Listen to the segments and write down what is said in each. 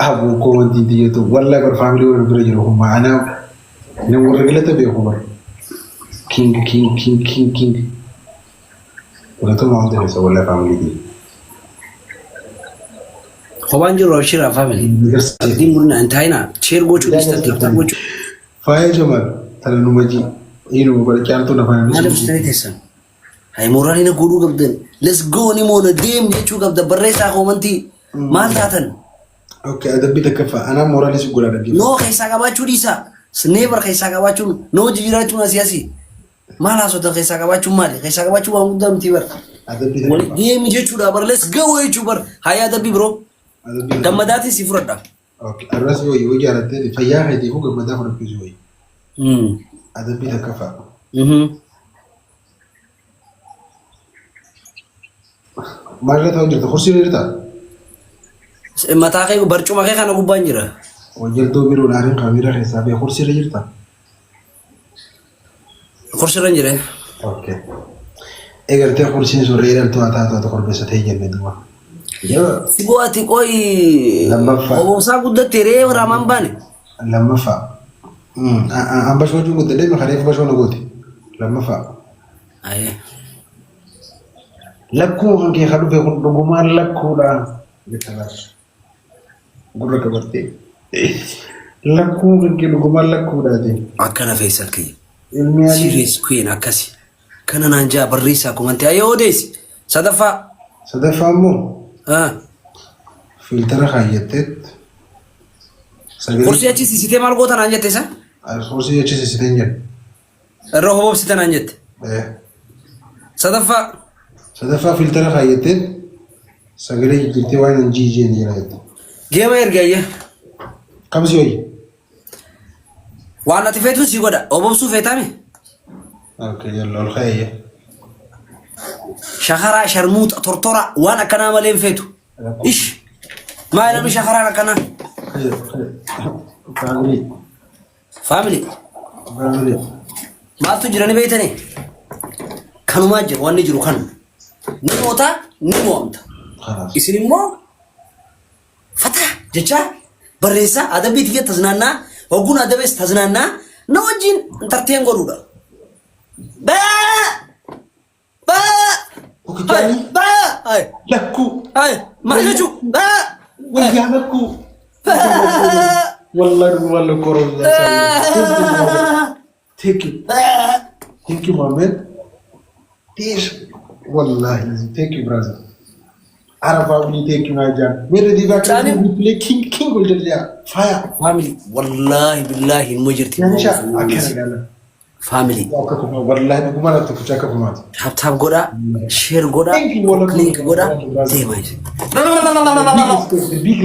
أبو كومنتي ديتو والله بر فاميلي ور برجلهم أنا نور رجلته بيخبر كينج ولا تو ما عندنا سوى ولا فاميلي دي خوانجي روشيرا فاميلي دي مرنا انتهينا شير غوچو ديستر غوچو فايا جمال ترى نمجي إنه بركانتو نفهم ما لبس تريتسن هاي موراني نقولو قبدن ليتس جو ني مون ديم يچو قبد بريسا خومنتي مالتاتن اوكي ادبي تكفى انا مورالي سيقول ادبي نو خيسا غباچو ديسا سنيبر خيسا غباچو نو جيراچو ناسياسي مالا سو خيسا غباچو مالي خيسا غباچو وندم تيبر ادبي ديم يچو دابر ليتس جو يچو بر هاي ادبي برو دمداتي سيفردا اوكي الراس يوي جارتي فيا هدي هو قمدا هو بيجوي ادبي تكفى مالك توجد خرسي ليرتا متاخي برچو مخي خانه غبانجرا وجلدو بيرو نارين كاميرا حسابي خرسي ليرتا خرسي رنجره اوكي اگرتي خرسي سوريرا تو اتا خربسه تيجن دوا يا سيبواتي كوي لما فا او سا قد تري ورمان باني لما فا ام باش وجو قد دي مخريف باش وانا قلت لما فا اي لكو انكي خلو في غمان لكو لا بتلاش قول لك برتي لكو انكي غمان لكو لا دي اكنا فيصل كي سيريس كوين اكاسي كان نانجا بريسا كومنتي ايو ديس صدفا مو فلتر خايتت كرسي اتشي سيستي مالغوتا نانجت سا كرسي اتشي سيستي نجن الروحو بسيتا نانجت صدفا فلتر خايتت سغري جلتي وين جي نيرايت جيما يرجايه كم سيوي وانا تفيتو سيغودا اوبوسو فيتامي اوكي يلا الخير شخرا شرموط تورتورا وانا كنا مالين فيتو ايش ما انا مش شخرا كنا فاميلي ما تجرني بيتني كانوا ماجر واني جرو كانوا نموتا نموت خلاص اسلمو فتح جچا بريسا ادبي تيجي تزنانا وغون ادبس تزنانا نوجين انترتين غرودا با وكتاني هاي لكو هاي ما جوجو ويا لكو والله كورونا ثانك يو مامن تيش والله ثانك يو برازر عرفا ولي ثانك يو ناجان ميري دي باك بلاي كينج ولدليا فايا فاميلي والله بالله المجرتي فاميلي والله ما تفكر كمان تاب غودا شير غودا كليك غودا تيماي بيج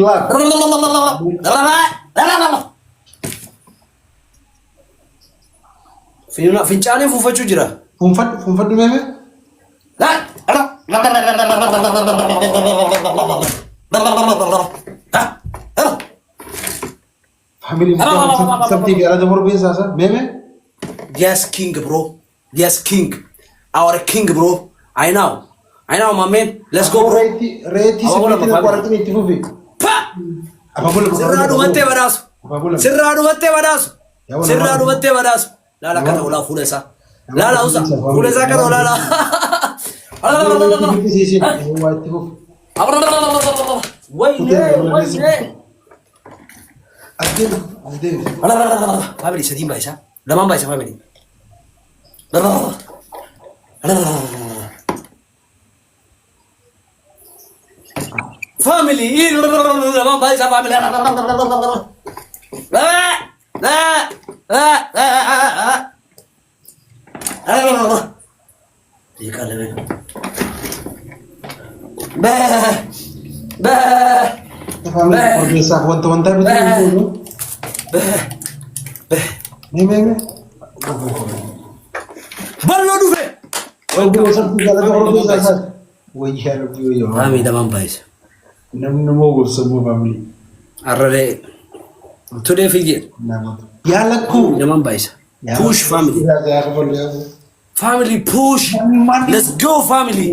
لاف فينچاني فوفچو جرا فونفد ميمه لا فاميلي سبتي على دمر بيساسا ميمه Yes, king, bro. Yes, king. Our king, bro. I know, my man. Let's go, bro. ريتي سبتي قراتني تفوفي ابا بقول لك سرادو متى وداس لا كذا ولا فولسا لا وسا فولسا كذا ولا لا وين أدين فاميلي سديم بايسا لمان بايسا فاميلي فاميلي لمان بايسا فاميلي دي قال لي فاميلي صح وانت بتقول ميمه بالو دوفه ويقول صرت على دور بيساسا ويا ربي ويا فاميلي لمان بايسا نمو سمو فاميلي arrare today figure يا لكو لمان بايسا push family push let's go family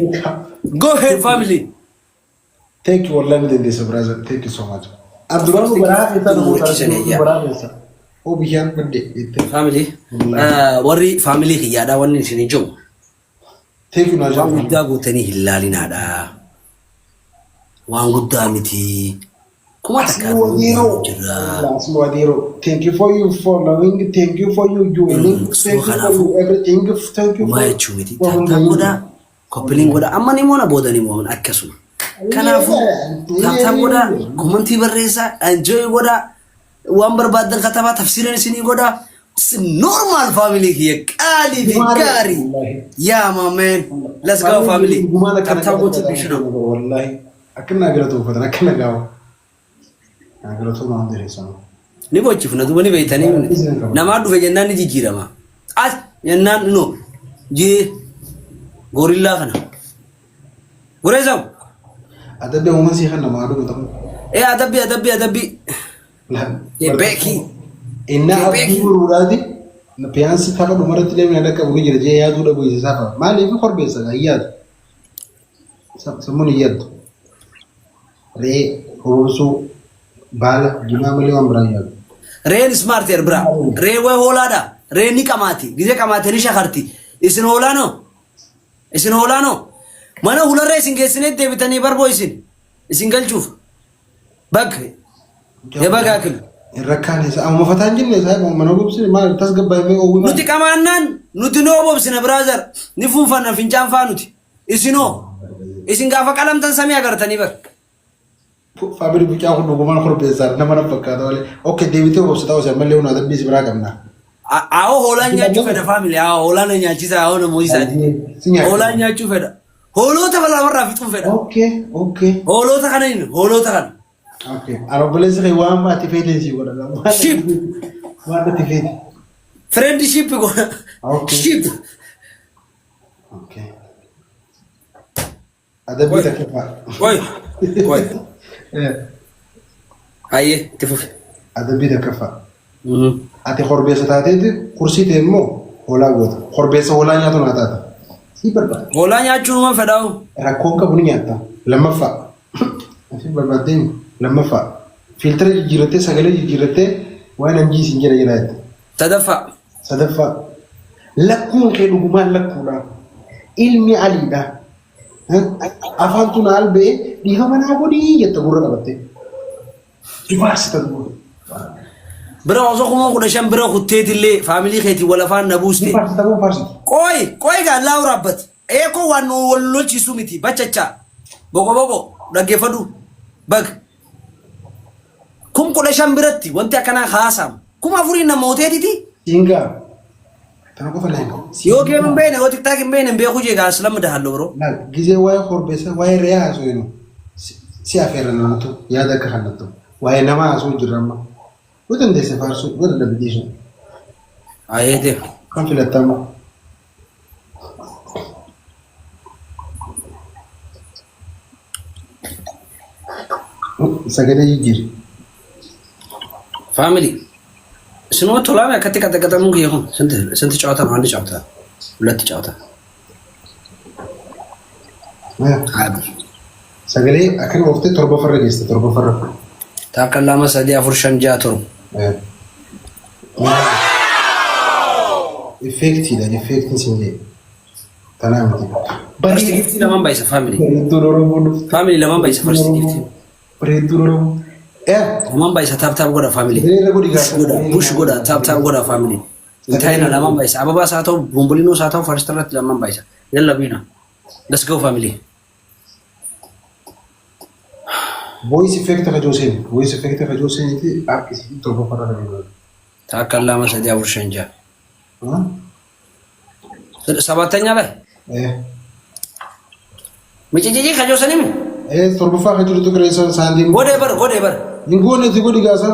go ahead family thank you والله من دي brother thank you so much Abdurrahman berapa kita nemu berapa? Oh biar gede itu. Family. Warri family kiyada wanni sini jom. Thank you Najib. Waan guddaa gootanii hin laalinaadha. Waan guddaa miti. Kuma takka jira. Wadiro. Thank you for you following. Thank you for you joining. Thank you for you everything. Thank you. Maa jechuun miti. Taattaa godha. Koppiliin godha. Amma ni moona boodani moon akkasuma. Kanaafuu taattaa godha. Komantii barreessaa. Enjoy godha. Waan barbaadan katabaa tafsiran isinii godha. Normal family here. Kali fi gari. Yeah, my man. Let's go family. Taattaa godha. Wallahi. Akkanaa galatu uffatan akkana gaawa. Galatu maan dereessan. Ni bochifna duba ni beeytanii namaa dhufe jennaan ni jijjiirama. As jennaan no jee gorillaa kana. Goreesaw. Adabbi uuman si kana maa dhufu ta'u. Adabbi. Beeki. Inna abdii ururaati. Na piyaansi taqa dhumarratti leemina dhaqqa buni jira jee yaaduu dhabu isa saafa. Maaliif korbeessa ayyaadu. Sammuun iyyaadu. Ree hurursuu baala jimaa malee waan biraan yaadu. Reen smart yer bira. Ree way hoolaadha. Reen ni qamaati. Gizee qamaatee ni shakarti. Isin hoolaano. Mana hularree isin geessineet deebitanii barboo isin galchuuf. Bakka. Bagaa kil. Rakkaan isa amma fataan jenne isaa mana gubsine maal tasgabbaa himee oowwii. Nuti qamaannaan nuti noo boobsina brother. Ni fuunfanna fincaan faa nuti. Isinoo. Isin gaafa qalamtan samii agartanii bakka. Family bicha aku dokumen korbeessaa nama na fakkaata wale. Okay, deebitee obsitaa osoo malee una adabbii si biraa qabna. Awo hoolaan nyaachuu fedha family. Awo hoolaan nyaachisa awo namoo isaati. Hoolaan nyaachuu fedha. Hoolota balaabarraa fixuun fedha. Okay. Hoolota kana hin hoolota kana. Okay. Arobboleessi kee waan maati feeteen si godha. Ship. Waan ati feete. Friendship godha. Ship. Okay. Adabbii takkifaa. Koi. Aye, tifufi. Adabbii takkifaa. Ati korbeessa taateeti kursii ta'e immoo hoolaa goota. Korbeessa hoolaa nyaatu naa taata. Si barbaada. Hoolaa nyaachuun ma fedhaa'u. Rakkoon qabu ni nyaatta. Lammaffaa. Asi barbaadeen lammaffaa. Filtira jijjiirrattee sagalee jijjiirrattee waan hanjii isin jedha jedhaatti. Sadaffaa. Lakkuun kee dhugumaan lakkuudha. Ilmi aliidha. Afaan tun albee dhiiga manaa godhii jetta gurra qabattee. Dibaarsita gurra. Bira osoo kuma 15 bira kutteetillee faamilii keetii wal afaan na buusne. Qooyi gaallaa waraabbat. Eekoo waan nu wal lolchiisu miti bachachaa. Boqo dhaggeeffadhu. Bag. Kum 15 biratti wanti akkanaa haasamu. Kuma afurii namooteetiti. Ingaa. Tana qofa leenga. Yoo kee hin beekne yoo tiktaak hin beekne beekuu jee gaas lamma dahallo bro. Gizee waa'ee korbeessa waa'ee re'aa haasoo jennu si afeerra namatu yaada akka kannattu waa'ee namaa haasoo jirra amma. Yoo dandeesse faarsuu yoo dadhabdeessu. Ayeete. Kan filattamu. Sagalee jijjiiri. Family. Semua tolak ya kata mungkin ya kan, senti cawatan, anda cawatan, ulat cawatan. Sagalee akan waktu torba farra gesta torba farra. Tak lama saja Fursan jatuh. Efekti sini. Tanam tu. First gift lama baisa family. Family lama baisa first gift. Perhitungan. Lama baisa tap goda family. Push goda tap goda family. Intaina lama baisa. Ababa satu bumbulino satu first terat lama baisa. Yalla bina. Let's go family. Voice effect ka Josen itu आप किसी तो को पता नहीं होगा tak lama saja Fursan ja sabatanya lah Mencicici ka Josen ini तो को फा तो करेसन सांदी gode bar इनको ने दिगो दिगासा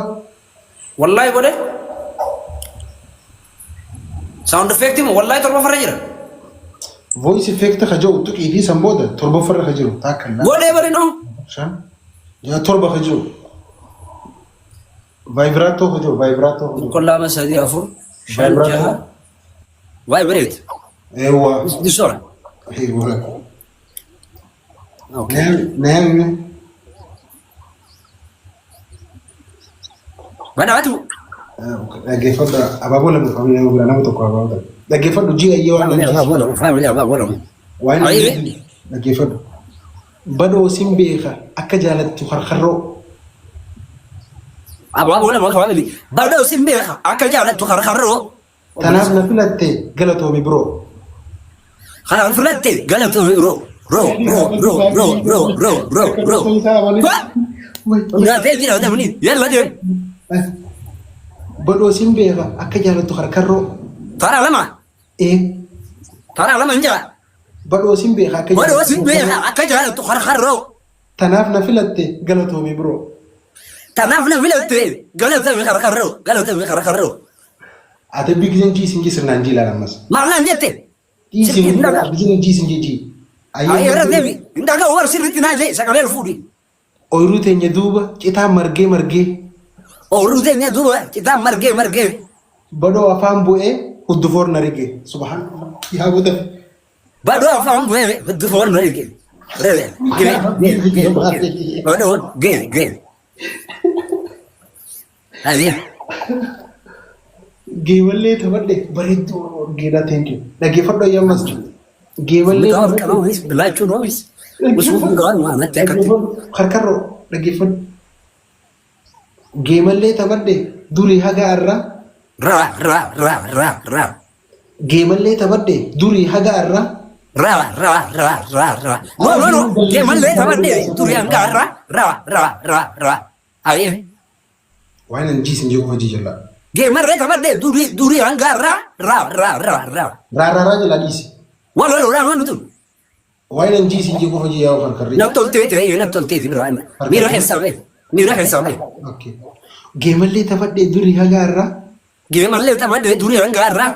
wallahi gode sound effect mu wallahi torba farajira voice effect ka Jo तो की संबोध torba farra ka jiro tak kala gode bar no shan ya torba ka jiro vibrato كل ما سادي أفر شان vibrate ايوه دي صورة ايوه اوكي نعم Badatu. dhaggeeffadhu abaaboo lama familii nama biraa nama tokko abaaboo dhaggeeffadhu ji'a iyyuu waan waan dhaggeeffadhu badoo sin beeka akka jaalattu harkarroo abaaboo lama familii badoo sin beeka akka jaalattu harkarroo kanaaf na filatte galatoomi biroo kanaaf filatte galatoomi biroo ro ngatee jira namni yalla de badoo sin beeka akka jaalattu harkarroo tara lama njaa badoo sin beeka akka jaalattu harkarroo tanaaf na filatte galatoomi biroo tanaaf na filatte galatoomi harkarroo ate bigisen jiisin sirnaan jiilaa ammas maalaan jette bigisen jiisin jii ayyara deebi indaga war sirritti naa jee sagalee fuudhi ooyiruu teenya duuba citaa margee ooyiruu teenya duuba citaa margee badoo afaan bu'ee huddufoor na rigee subhaanallah yaa buta badoo afaan bu'ee huddufoor na rigee badoo gee adiin geemallee taphadhe bareedduu geedaa teenki dhaggeeffadhu ayyamas geemallee bilaachuun oomis karkarroo dhaggeeffadhu geemallee taphadhe durii haga arraa geemallee taphadhe durii haga arraa no geemallee taphadhe durii haga arraa ayyee waan hin jiisin jee hojii jala geemallee taphadhe durii haga arraa raarraa jala dhiisi waan waan hin jiisin jee hojii yaa karkarree Naptolteeti Ibrahim. Mira Hesame. okay geemallee taphadhe durii haga arraa Geemallee taphadhe durii haga arraa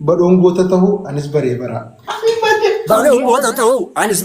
badhoon goota ta'uu anis baree baraa Badoo goota ta'uu anis